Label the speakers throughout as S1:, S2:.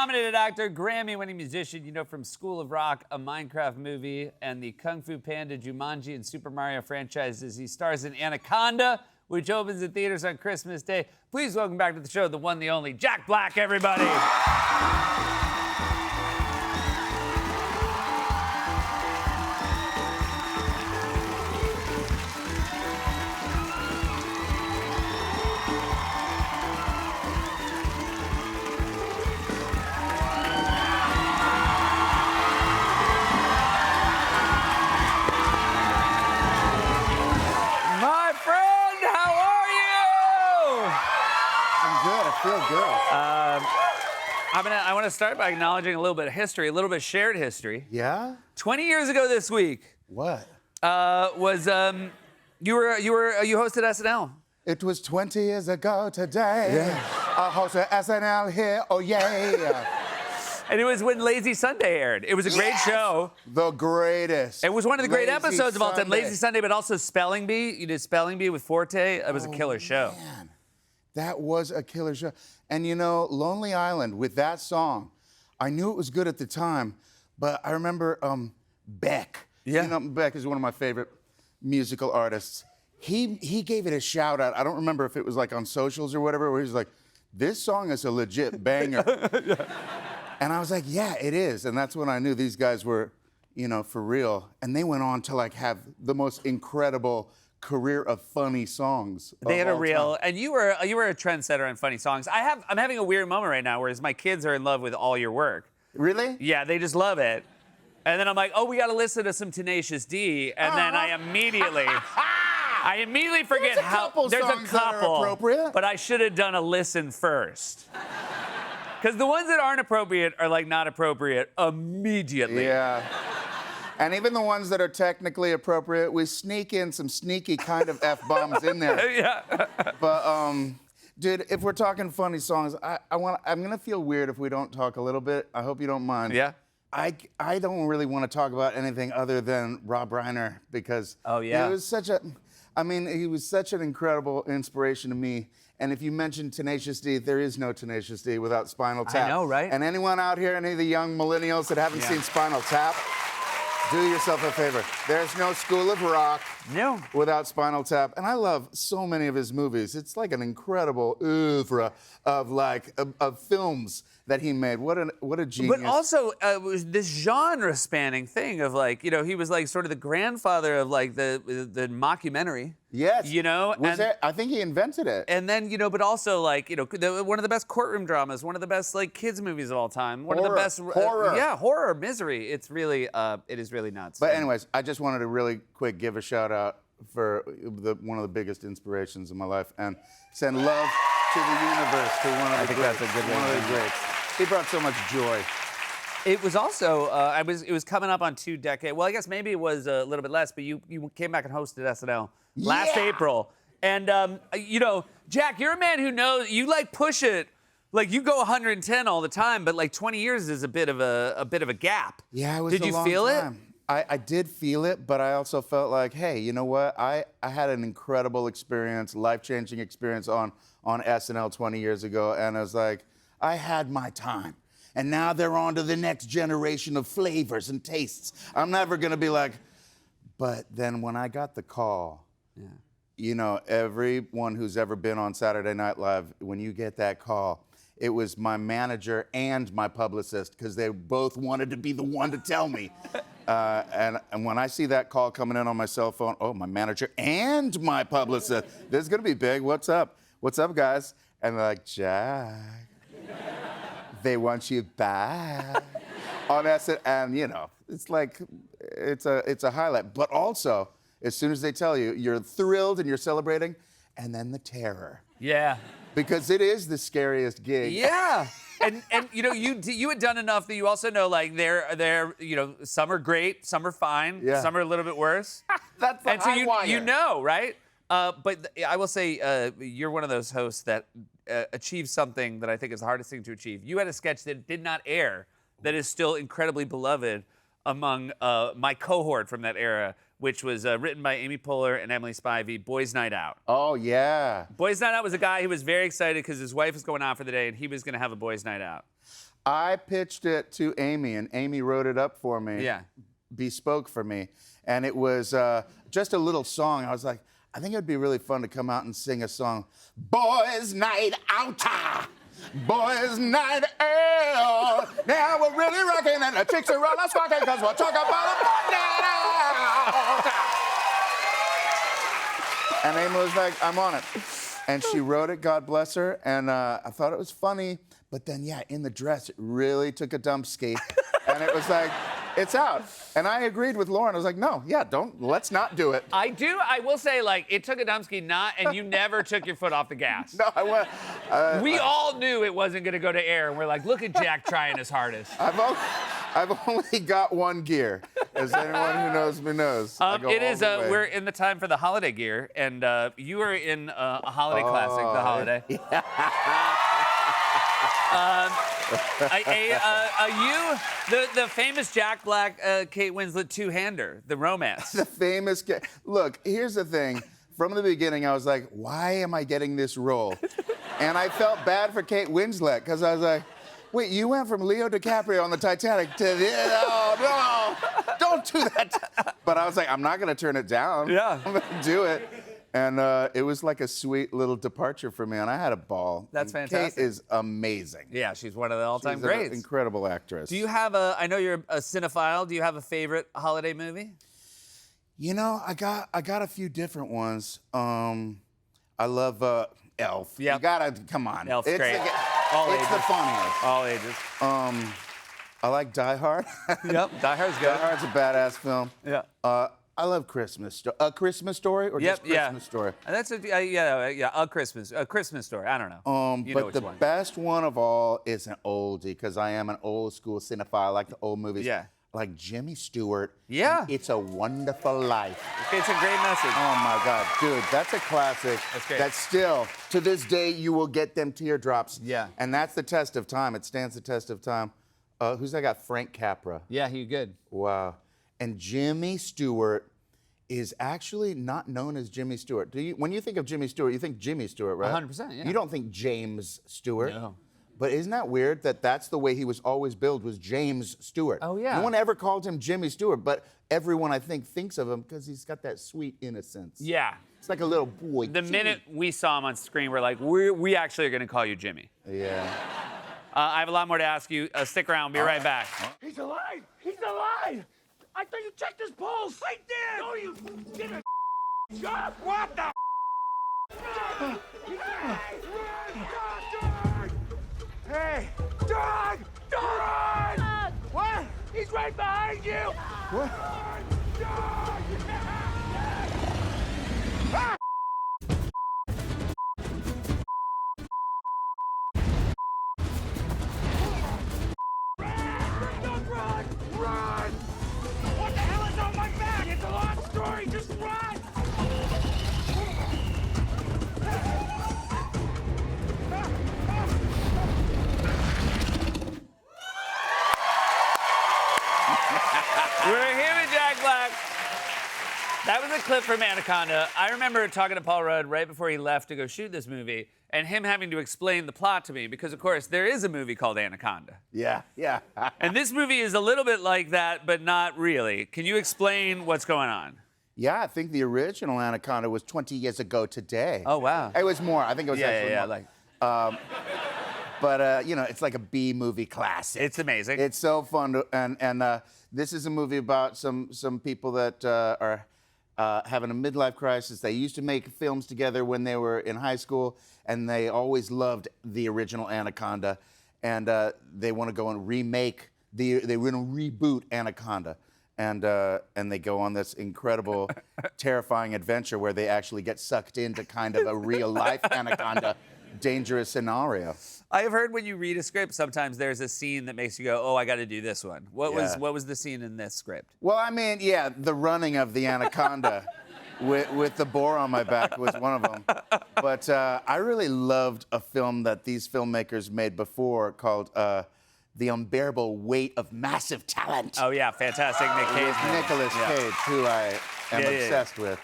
S1: Oscar-nominated actor, Grammy-winning musician, you know from School of Rock, a Minecraft movie, and the Kung Fu Panda, Jumanji, and Super Mario franchises. He stars in Anaconda, which opens in theaters on Christmas Day. Please welcome back to the show the one, the only, Jack Black, everybody. I want to start by acknowledging a little bit of history, a little bit of shared history.
S2: Yeah?
S1: 20 years ago this week.
S2: What?
S1: You hosted SNL.
S2: It was 20 years ago today.
S1: Yeah.
S2: I hosted SNL here, oh yeah.
S1: And it was when Lazy Sunday aired. It was a great show.
S2: The greatest.
S1: It was one of the great
S2: Lazy
S1: episodes of all time.
S2: Sunday.
S1: Lazy Sunday, but also Spelling Bee. You did Spelling Bee with Forte. It was a killer show.
S2: Man, that was a killer show. And you know, Lonely Island, with that song, I knew it was good at the time, but I remember Beck.
S1: Yeah.
S2: You know, Beck is one of my favorite musical artists. He gave it a shout out. I don't remember if it was like on socials or whatever, where he was like, this song is a legit banger. Yeah. And I was like, yeah, it is. And that's when I knew these guys were, you know, for real. And they went on to like have the most incredible career of funny songs.
S1: They had a real, and you were a trendsetter on funny songs. I'm having a weird moment right now, whereas my kids are in love with all your work.
S2: Really?
S1: Yeah, they just love it. And then I'm like, oh, we got to listen to some Tenacious D, and then I immediately forget how there's a
S2: songs that are
S1: couple,
S2: appropriate.
S1: but I should have done a listen first. Because the ones that aren't appropriate are like not appropriate immediately.
S2: Yeah. And even the ones that are technically appropriate, we sneak in some sneaky kind of F-bombs in there.
S1: Yeah.
S2: But, dude, if we're talking funny songs, I'm gonna feel weird if we don't talk a little bit. I hope you don't mind.
S1: Yeah.
S2: I don't really want to talk about anything other than Rob Reiner because
S1: Oh, yeah.
S2: he was such an incredible inspiration to me. And if you mention Tenacious D, there is no Tenacious D without Spinal Tap.
S1: I know, right?
S2: And anyone out here, any of the young millennials that haven't seen Spinal Tap, do yourself a favor. There's no School of Rock without Spinal Tap. And I love so many of his movies. It's like an incredible oeuvre of films that he made. What a genius.
S1: But also, it was this genre-spanning thing of like, you know, he was like sort of the grandfather of like the mockumentary.
S2: Yes.
S1: You know?
S2: I think he invented it.
S1: And then, you know, but also like, you know, one of the best courtroom dramas, one of the best like kids movies of all time, one of the best
S2: horror.
S1: Yeah, horror, misery. It's really, it is really nuts.
S2: But anyways, I just wanted to really quick give a shout out for one of the biggest inspirations in my life and send love to the universe to one of the greats.
S1: That's a good
S2: one of the greats. He brought so much joy.
S1: It was also, it was coming up on 2 decades. Well, I guess maybe it was a little bit less, but you came back and hosted SNL last April. And, you know, Jack, you're a man who knows, you like push it, like you go 110 all the time, but like 20 years is a bit of a gap.
S2: Yeah, it was
S1: Did
S2: a
S1: you
S2: long
S1: feel
S2: time. I did feel it, but I also felt like, hey, you know what? I had an incredible experience, life-changing experience on SNL 20 years ago, and I was like, I had my time. And now they're on to the next generation of flavors and tastes. I'm never gonna be like, but then when I got the call, you know, everyone who's ever been on Saturday Night Live, when you get that call, it was my manager and my publicist, because they both wanted to be the one to tell me. And when I see that call coming in on my cell phone, oh, my manager and my publicist, this is gonna be big. What's up? What's up, guys? And they're like, Jack, they want you back on SNL. And you know, it's like, it's a highlight. But also, as soon as they tell you, you're thrilled and you're celebrating, and then the terror.
S1: Yeah.
S2: Because it is the scariest gig.
S1: Yeah. And you know, you had done enough that you also know, like, they're you know, some are great, some are fine, some are a little bit worse.
S2: That's the
S1: and so
S2: high wire.
S1: you know, right? But I will say, you're one of those hosts that achieves something that I think is the hardest thing to achieve. You had a sketch that did not air that is still incredibly beloved among my cohort from that era, which was written by Amy Poehler and Emily Spivey, Boys Night Out.
S2: Oh, yeah.
S1: Boys Night Out was a guy who was very excited because his wife was going out for the day and he was going to have a boys' night out.
S2: I pitched it to Amy, and Amy wrote it up for me.
S1: Yeah.
S2: Bespoke for me. And it was just a little song. I was like, I think it would be really fun to come out and sing a song. Boys Night Out. Boys Night Out. Now we're really rocking and the chicks are all squawking because we'll talk about a boy night out. And Amy was like, I'm on it. And she wrote it, God bless her. And I thought it was funny. But then, yeah, in the dress, it really took a dump ski. And it was like, it's out. And I agreed with Lauren. I was like, no, yeah, let's not do it.
S1: I will say, like, it took Adamski and you never took your foot off the gas.
S2: No, I went.
S1: We all knew it wasn't going to go to air. And we're like, look at Jack trying his hardest.
S2: I've only got one gear. As anyone who knows me knows.
S1: It is, we're in the time for the holiday gear. And you are in a holiday classic, The Holiday. The famous Jack Black, Kate Winslet two-hander, the romance.
S2: The famous. Look, here's the thing. From the beginning, I was like, why am I getting this role? And I felt bad for Kate Winslet because I was like, wait, you went from Leo DiCaprio on the Titanic to this? Oh, no, don't do that. But I was like, I'm not going to turn it down.
S1: Yeah.
S2: I'm going to do it. And it was like a sweet little departure for me, and I had a ball.
S1: That's
S2: and
S1: fantastic.
S2: Kate is amazing.
S1: Yeah, she's one of the all-time
S2: She's
S1: greats.
S2: an incredible actress.
S1: Do you have I know you're a cinephile. Do you have a favorite holiday movie?
S2: You know, I got a few different ones. I love Elf.
S1: Yep.
S2: You gotta, come on.
S1: Elf's great.
S2: It's the funniest.
S1: All ages.
S2: I like Die Hard.
S1: Yep, Die Hard's good.
S2: Die Hard's a badass film.
S1: Yeah.
S2: I love Christmas. A Christmas Story or just Christmas Story?
S1: That's a a Christmas Story. I don't know. You know
S2: But
S1: which
S2: the
S1: one.
S2: best one of all is an oldie because I am an old school cinephile. I like the old movies.
S1: Yeah.
S2: Like Jimmy Stewart.
S1: Yeah.
S2: It's a Wonderful Life.
S1: It's a great message.
S2: Oh my God, dude, that's a classic.
S1: That's great.
S2: That still, to this day, you will get them teardrops.
S1: Yeah.
S2: And that's the test of time. It stands the test of time. Who's that got? Frank Capra.
S1: Yeah, he's good.
S2: Wow. And Jimmy Stewart is actually not known as Jimmy Stewart. When you think of Jimmy Stewart, you think Jimmy Stewart, right?
S1: 100%, yeah.
S2: You don't think James Stewart.
S1: No.
S2: But isn't that weird that that's the way he was always billed, was James Stewart?
S1: Oh, yeah.
S2: No one ever called him Jimmy Stewart, but everyone, I think, thinks of him because he's got that sweet innocence.
S1: Yeah.
S2: It's like a little boy.
S1: The
S2: Jimmy.
S1: minute we saw him on screen, we're like, we actually are going to call you Jimmy.
S2: Yeah.
S1: I have a lot more to ask you. Stick around. Be right back.
S3: He's alive! He's alive! I thought you checked his pulse! I did! No, you didn't! Shut What the Hey! Dog! Dog! Dog! What? He's right behind you!
S2: What?
S3: Dog! Ah! Don't run! Run! What the hell is on my back? It's a long story. Just run!
S1: We're here with Jack Black. That was a clip from Anaconda. I remember talking to Paul Rudd right before he left to go shoot this movie, and him having to explain the plot to me because, of course, there is a movie called Anaconda.
S2: Yeah, yeah.
S1: And this movie is a little bit like that, but not really. Can you explain what's going on?
S2: Yeah, I think the original Anaconda was 20 years ago today.
S1: Oh, wow.
S2: It was more. I think it was actually
S1: Yeah,
S2: more.
S1: like,
S2: But you know, it's like a B movie classic.
S1: it's amazing.
S2: It's so fun to, and this is a movie about some people that are having a midlife crisis. They used to make films together when they were in high school, and they always loved the original Anaconda, and they want to go and remake they want to reboot Anaconda. And they go on this incredible, terrifying adventure where they actually get sucked into kind of a real life anaconda dangerous scenario.
S1: I have heard when you read a script, sometimes there's a scene that makes you go, "Oh, I got to do this one." What was the scene in this script?
S2: Well, I mean, yeah, the running of the anaconda with the boar on my back was one of them. But I really loved a film that these filmmakers made before called the unbearable weight of massive talent.
S1: Oh yeah, fantastic Nick Cage.
S2: With
S1: movie.
S2: Nicolas
S1: Yeah.
S2: Cage, who I am
S1: Yeah, yeah,
S2: obsessed with,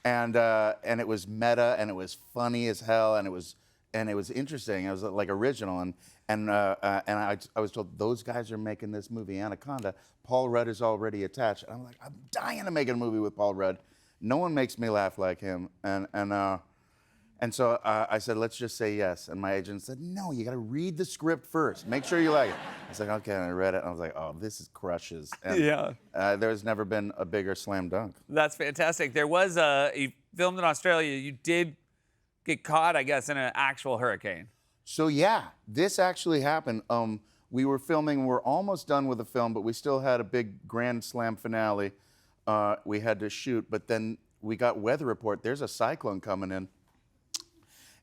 S2: and it was meta, and it was funny as hell, and it was interesting. It was like original, and I was told those guys are making this movie Anaconda. Paul Rudd is already attached, and I'm like, I'm dying to make a movie with Paul Rudd. No one makes me laugh like him, and so I said, let's just say yes. And my agent said, no, you got to read the script first. Make sure you like it. I was like, okay. And I read it, and I was like, oh, this is crushes. And,
S1: Yeah.
S2: There's never been a bigger slam dunk.
S1: That's fantastic. There was you filmed in Australia. You did get caught, I guess, in an actual hurricane.
S2: So yeah, this actually happened. We were filming. We're almost done with the film, but we still had a big grand slam finale. We had to shoot, but then we got weather report. There's a cyclone coming in.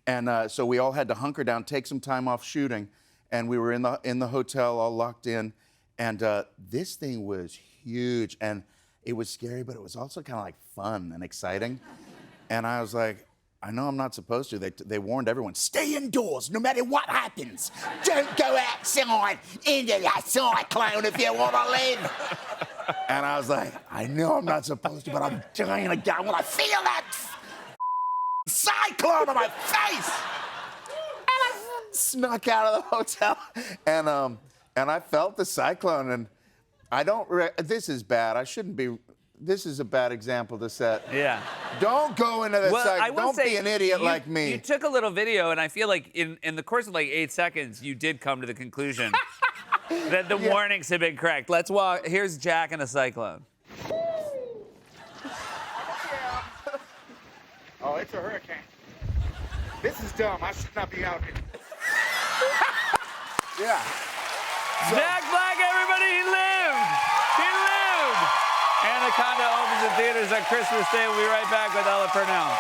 S2: And so we all had to hunker down, take some time off shooting, and we were in the hotel all locked in. And this thing was huge, and it was scary, but it was also kind of like fun and exciting. And I was like, I know I'm not supposed to. They warned everyone, stay indoors no matter what happens. Don't go outside into the cyclone if you want to live. And I was like, I know I'm not supposed to, but I'm dying to go when I feel that cyclone on my face. And I snuck out of the hotel, and I felt the cyclone, and I don't. This is bad. I shouldn't be. This is a bad example to set.
S1: Yeah.
S2: Don't go into the
S1: Well, I
S2: cyclone.
S1: will
S2: Don't
S1: say
S2: be an idiot like me.
S1: You took a little video, and I feel like in the course of like 8 seconds, you did come to the conclusion that the warnings had been correct. Let's walk. Here's Jack in a cyclone.
S3: Oh, it's a hurricane. This is dumb. I should not be out here.
S2: Yeah.
S1: Jack Black, everybody, he lived. He lived. Anaconda opens in theaters on Christmas Day. We'll be right back with Ella Purnell.